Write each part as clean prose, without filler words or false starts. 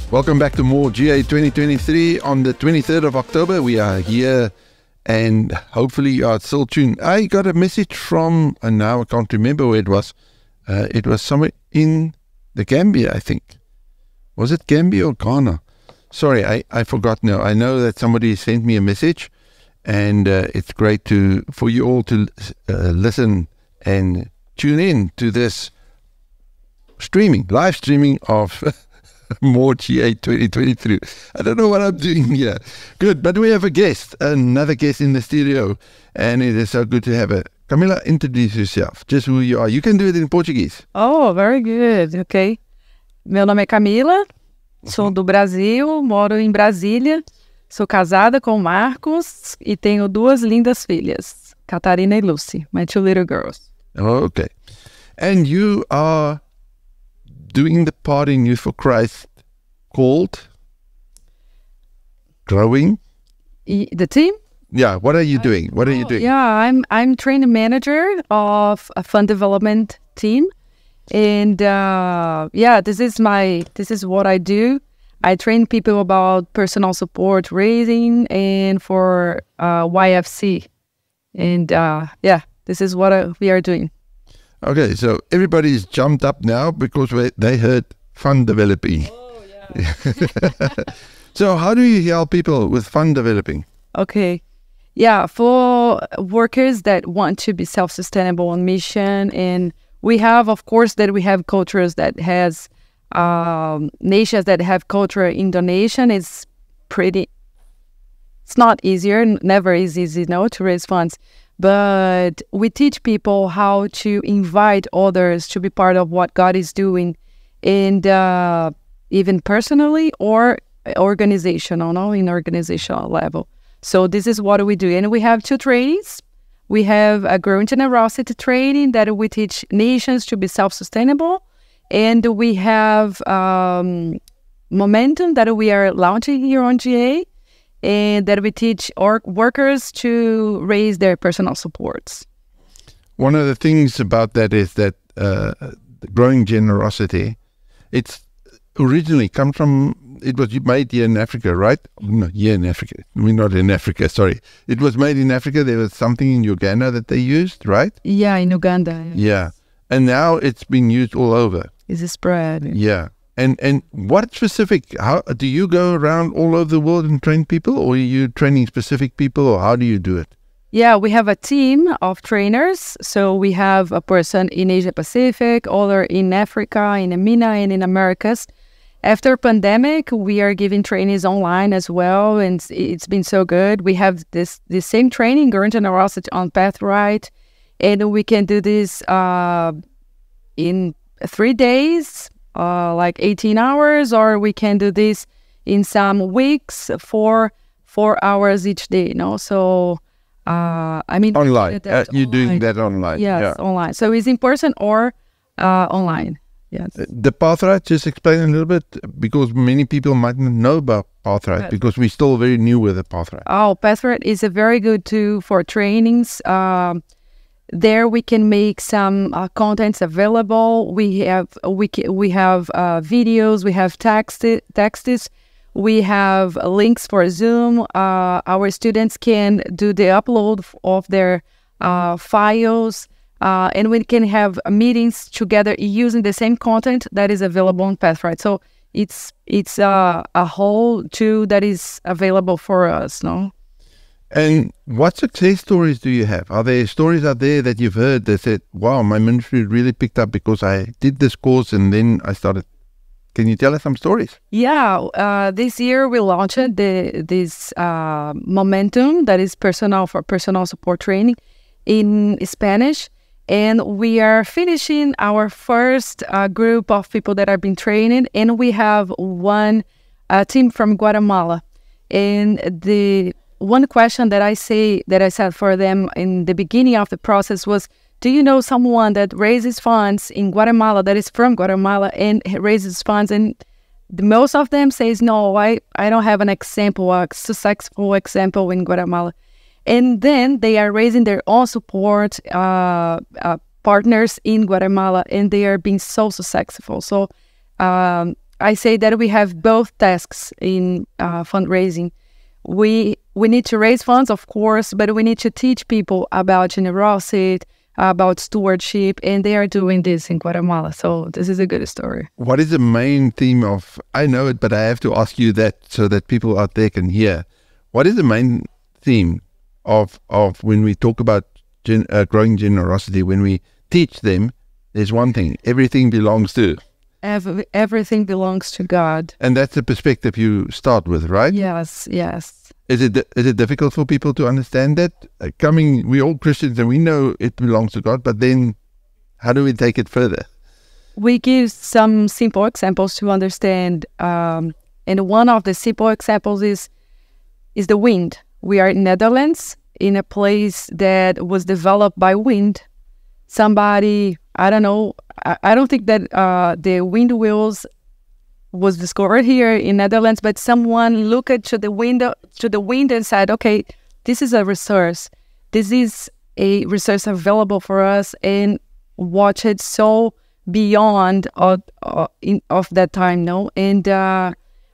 Welcome back to more GA 2023 on the 23rd of October. We are here and hopefully you are still tuned. I got a message from, and now I can't remember where it was. It was somewhere in the Gambia, I think. Was it Gambia or Ghana? Sorry, I forgot now. I know that somebody sent me a message, and it's great for you all to listen and tune in to this live streaming of more GA 2023. I don't know what I'm doing here. Good, but we have another guest in the studio, and it is so good to have her. Camila, introduce yourself, just who you are. You can do it in Portuguese. Oh, very good. Ok. Meu nome é Camila, sou do Brasil, moro em Brasília, sou casada com o Marcos e tenho duas lindas filhas, Catarina e Lucy, my two little girls. Okay. And you are doing the part in Youth for Christ called Growing? The team? Yeah, what are you doing? What are you doing? Yeah, I'm training manager of a fund development team. And yeah, this is what I do. I train people about personal support raising and for YFC. And yeah, this is what we are doing. Okay, so everybody's jumped up now because they heard fund developing. Oh, yeah. So how do you help people with fund developing? Okay. Yeah, for workers that want to be self-sustainable on mission, and we have, of course, we have cultures that has nations that have culture in donation. It's not easier, never is easy, to raise funds. But we teach people how to invite others to be part of what God is doing, and even personally or organizational, in organizational level. So this is what we do. And we have two trainings. We have a Growing Generosity training that we teach nations to be self-sustainable. And we have Momentum that we are launching here on GA, and that we teach our workers to raise their personal supports. One of the things about that is that Growing Generosity, it's originally come from, it was made here in Africa, right? No, here in Africa. We're not in Africa, sorry. It was made in Africa. There was something in Uganda that they used, right? Yeah, in Uganda. Yeah. And now it's been used all over. It's spread. Yeah. And what specific, how do you go around all over the world and train people, or are you training specific people, or how do you do it? Yeah, we have a team of trainers. So we have a person in Asia Pacific, other in Africa, in EMENA, and in Americas. After pandemic, we are giving trainings online as well, and it's been so good. We have this same training, Growing Generosity on Pathright, and we can do this in 3 days, like 18 hours, or we can do this in some weeks for 4 hours each day, So, I mean... Online. You're doing that online. Yes, yeah. Online. So it's in person or online. Yes. The Pathright, just explain a little bit, because many people might not know about Pathright, because we're still very new with the Pathright. Oh, Pathright is a very good tool for trainings. There we can make some contents available. We have videos, we have texts, we have links for Zoom. Our students can do the upload of their files. And we can have meetings together using the same content that is available on Pathright. So it's a whole tool that is available for us, And what success stories do you have? Are there stories out there that you've heard that said, wow, my ministry really picked up because I did this course and then I started? Can you tell us some stories? Yeah, this year we launched this Momentum, that is personal support training in Spanish. And we are finishing our first group of people that have been training, and we have one team from Guatemala. And the one question that I said for them in the beginning of the process was, do you know someone that raises funds in Guatemala, that is from Guatemala and raises funds? And most of them says, no, I don't have a successful example in Guatemala. And then they are raising their own support partners in Guatemala, and they are being so successful. So I say that we have both tasks in fundraising. We need to raise funds, of course, but we need to teach people about generosity, about stewardship, and they are doing this in Guatemala. So this is a good story. What is the main theme of, I know it, but I have to ask you that so that people out there can hear. What is the main theme of when we talk about growing generosity, when we teach them? There's one thing, everything belongs to. Everything belongs to God. And that's the perspective you start with, right? Yes, yes. Is it difficult for people to understand that? We're all Christians and we know it belongs to God, but then how do we take it further? We give some simple examples to understand. And one of the simple examples is the wind. We are in Netherlands, in a place that was developed by wind. Somebody, I don't know, I don't think that the wind wheels was discovered here in Netherlands, but someone looked to the wind and said, okay, this is a resource. This is a resource available for us, and watch it so beyond of that time, no? And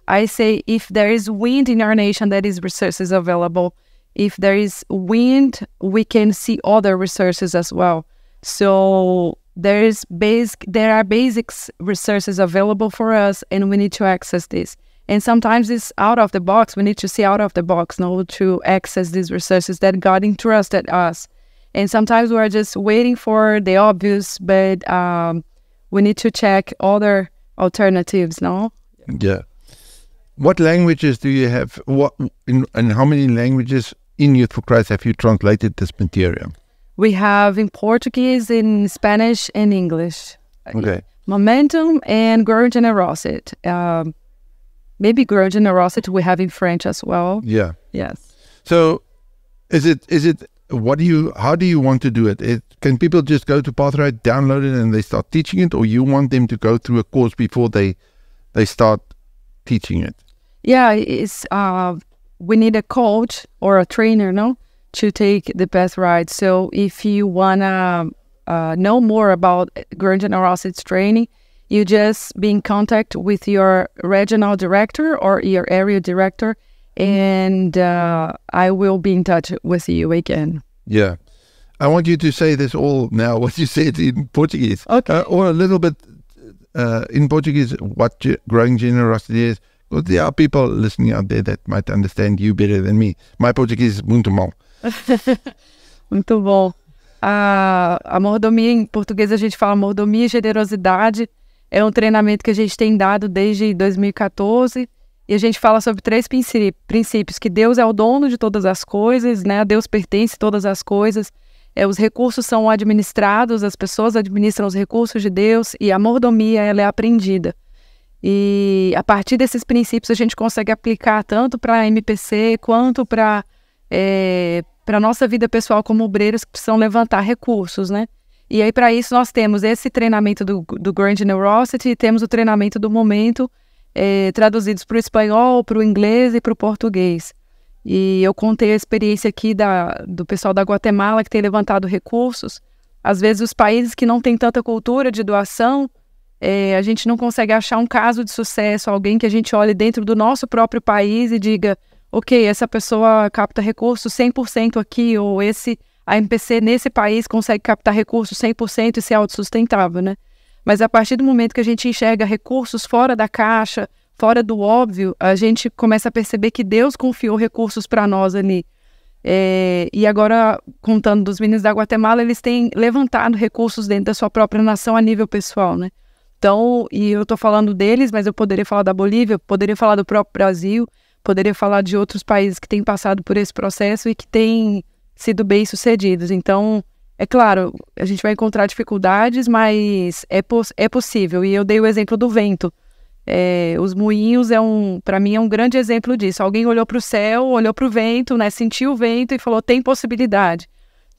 I say, if there is wind in our nation, that is resources available. If there is wind, we can see other resources as well. So there are basic resources available for us, and we need to access this. And sometimes it's out of the box. We need to see out of the box, no, to access these resources that God entrusted us. And sometimes we are just waiting for the obvious, but we need to check other alternatives, no? Yeah. What languages do you have? And how many languages in Youth for Christ have you translated this material? We have in Portuguese, in Spanish, and English. Okay. Momentum and Growing Generosity. Maybe Growing Generosity we have in French as well. Yeah. Yes. So how do you want to do it? Can people just go to Pathright, download it, and they start teaching it, or you want them to go through a course before they start teaching it? Yeah, it's we need a coach or a trainer, no, to take the Pathright. So if you wanna know more about Growing Generosity training, you just be in contact with your regional director or your area director, and I will be in touch with you again. Yeah. I want you to say this all now, what you said in Portuguese. Okay. Or a little bit in Portuguese, what growing generosity is. Because there are people listening out there that might understand you better than me. My Portuguese is muito mal. Muito bom. A mordomia, em português a gente fala mordomia e generosidade. É um treinamento que a gente tem dado desde 2014. E a gente fala sobre 3 princípios: que Deus é o dono de todas as coisas, né? A Deus pertence todas as coisas. Os recursos são administrados, as pessoas administram os recursos de Deus, e a mordomia ela é aprendida. E a partir desses princípios a gente consegue aplicar tanto para a MPC quanto para a nossa vida pessoal como obreiros que precisam levantar recursos, né? E aí para isso nós temos esse treinamento do Growing Generosity e temos o treinamento do Momento, traduzidos para o espanhol, para o inglês e para o português. E eu contei a experiência aqui do pessoal da Guatemala que tem levantado recursos. Às vezes os países que não têm tanta cultura de doação, a gente não consegue achar um caso de sucesso, alguém que a gente olhe dentro do nosso próprio país e diga, ok, essa pessoa capta recursos 100% aqui, ou a MPC nesse país consegue captar recursos 100% e ser autossustentável, né? Mas a partir do momento que a gente enxerga recursos fora da caixa, fora do óbvio, a gente começa a perceber que Deus confiou recursos para nós ali. E agora, contando dos meninos da Guatemala, eles têm levantado recursos dentro da sua própria nação a nível pessoal, né? Então, e eu estou falando deles, mas eu poderia falar da Bolívia, poderia falar do próprio Brasil, poderia falar de outros países que têm passado por esse processo e que têm sido bem-sucedidos. Então, é claro, a gente vai encontrar dificuldades, mas é possível. E eu dei o exemplo do vento. Os moinhos, para mim, é um grande exemplo disso. Alguém olhou para o céu, olhou para o vento, né, sentiu o vento e falou, tem possibilidade.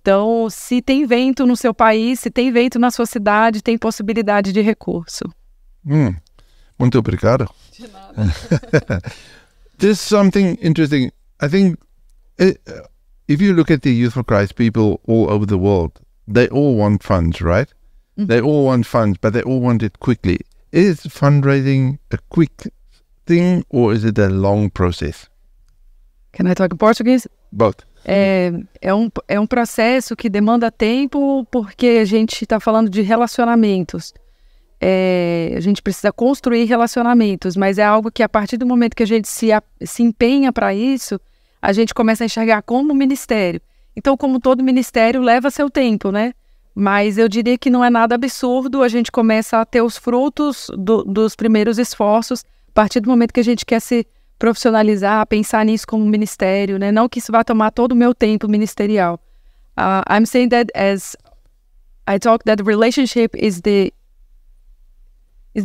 Então, se tem vento no seu país, se tem vento na sua cidade, tem possibilidade de recurso. Muito obrigado. De nada. There's something interesting. I think if you look at the Youth for Christ people all over the world, they all want funds, right? Mm-hmm. They all want funds, but they all want it quickly. is fundraising a quick thing or is it a long process? Can I talk in Portuguese? Both. É um processo que demanda tempo porque a gente está falando de relacionamentos. A gente precisa construir relacionamentos, mas é algo que a partir do momento que a gente se empenha para isso, a gente começa a enxergar como ministério. Então, como todo ministério, leva seu tempo, né? Mas eu diria que não é nada absurdo, a gente começa a ter os frutos dos primeiros esforços a partir do momento que a gente quer se profissionalizar, pensar nisso como ministério, né? Não que isso vá tomar todo o meu tempo ministerial. I'm saying that as I talk that relationship is the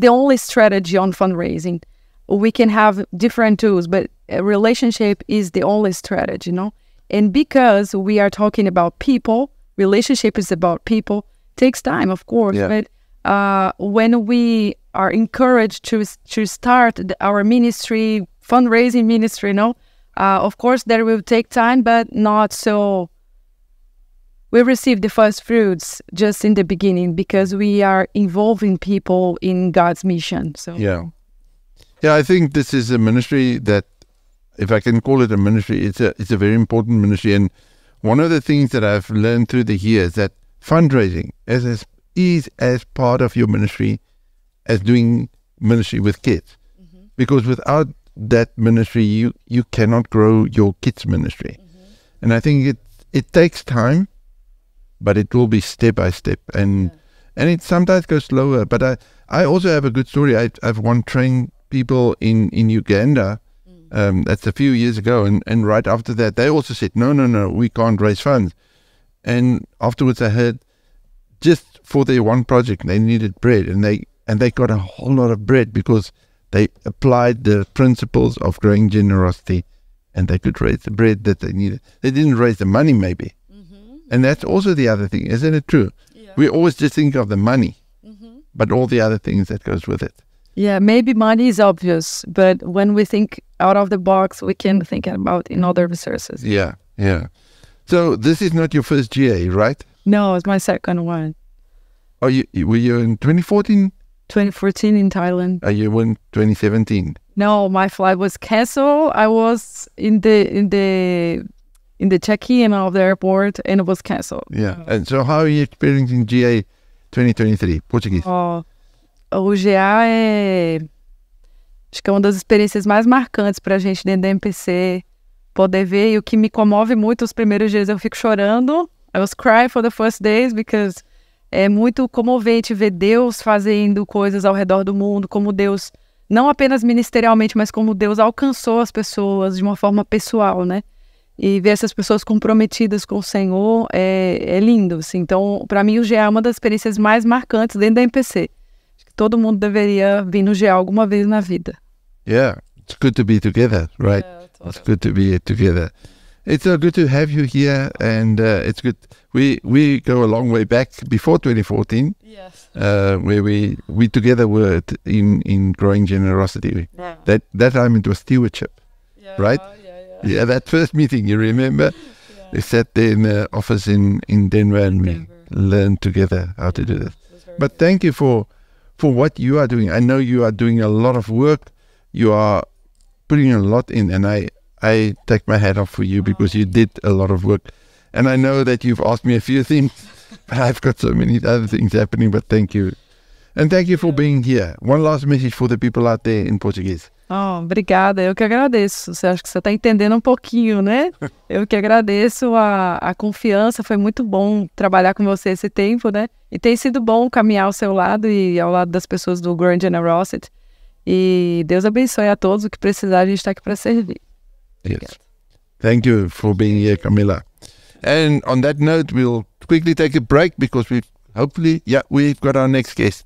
only strategy on fundraising. We can have different tools, but a relationship is the only strategy, no? And because we are talking about people, relationship is about people, takes time, of course, but when we are encouraged to start our ministry, fundraising ministry, of course that will take time, but not so. We receive the first fruits just in the beginning because we are involving people in God's mission. So yeah, I think this is a ministry that, if I can call it a ministry, it's a very important ministry. And one of the things that I've learned through the years that fundraising is as part of your ministry as doing ministry with kids, because without that ministry, you cannot grow your kids ministry. And I think it takes time, but it will be step by step, and it sometimes goes slower. But I also have a good story. I've once trained people in Uganda. That's a few years ago, and right after that, they also said, no, we can't raise funds. And afterwards, I heard just for their one project, they needed bread, and they got a whole lot of bread because they applied the principles of growing generosity, and they could raise the bread that they needed. They didn't raise the money, maybe. And that's also the other thing, isn't it true? Yeah. We always just think of the money, but all the other things that goes with it. Yeah, maybe money is obvious, but when we think out of the box, we can think about in other resources. Yeah. So this is not your first GA, right? No, it's my second one. Were you in 2014? 2014 in Thailand. You in 2017? No, my flight was canceled. I was in the check-in of the airport and it was canceled. Yeah. And so how are you experiencing GA 2023? Português. O GA acho que é uma das experiências mais marcantes pra gente dentro da MPC, poder ver, e o que me comove muito os primeiros dias eu fico chorando. I was crying for the first days because é muito comovente ver Deus fazendo coisas ao redor do mundo, como Deus, não apenas ministerialmente, mas como Deus alcançou as pessoas de uma forma pessoal, né? E ver essas pessoas comprometidas com o Senhor é lindo, assim. Então, para mim, o GA é uma das experiências mais marcantes dentro da MPC. Acho que todo mundo deveria vir no GA alguma vez na vida. Yeah, it's good to be together, right? Yeah, totally. It's good to be together. It's so good to have you here, and it's good. We go a long way back before 2014, yes. Where we together were in growing generosity. Yeah. That time it was stewardship, right? Yeah, that first meeting, you remember? Yeah. We sat there in the office in Denver and we learned together how to do this. But thank you for what you are doing. I know you are doing a lot of work. You are putting a lot in, and I take my hat off for you because you did a lot of work. And I know that you've asked me a few things, but I've got so many other things happening, but thank you. And thank you for being here. One last message for the people out there in Portuguese. Obrigada, eu que agradeço. Você acha que você está entendendo um pouquinho, né? Eu que agradeço a confiança, foi muito bom trabalhar com você esse tempo, né? E tem sido bom caminhar ao seu lado e ao lado das pessoas do Growing Generosity. E Deus abençoe a todos, o que precisar a gente está aqui para servir. Yes. Thank you for being here, Camila. And on that note, we'll quickly take a break because we've got our next guest.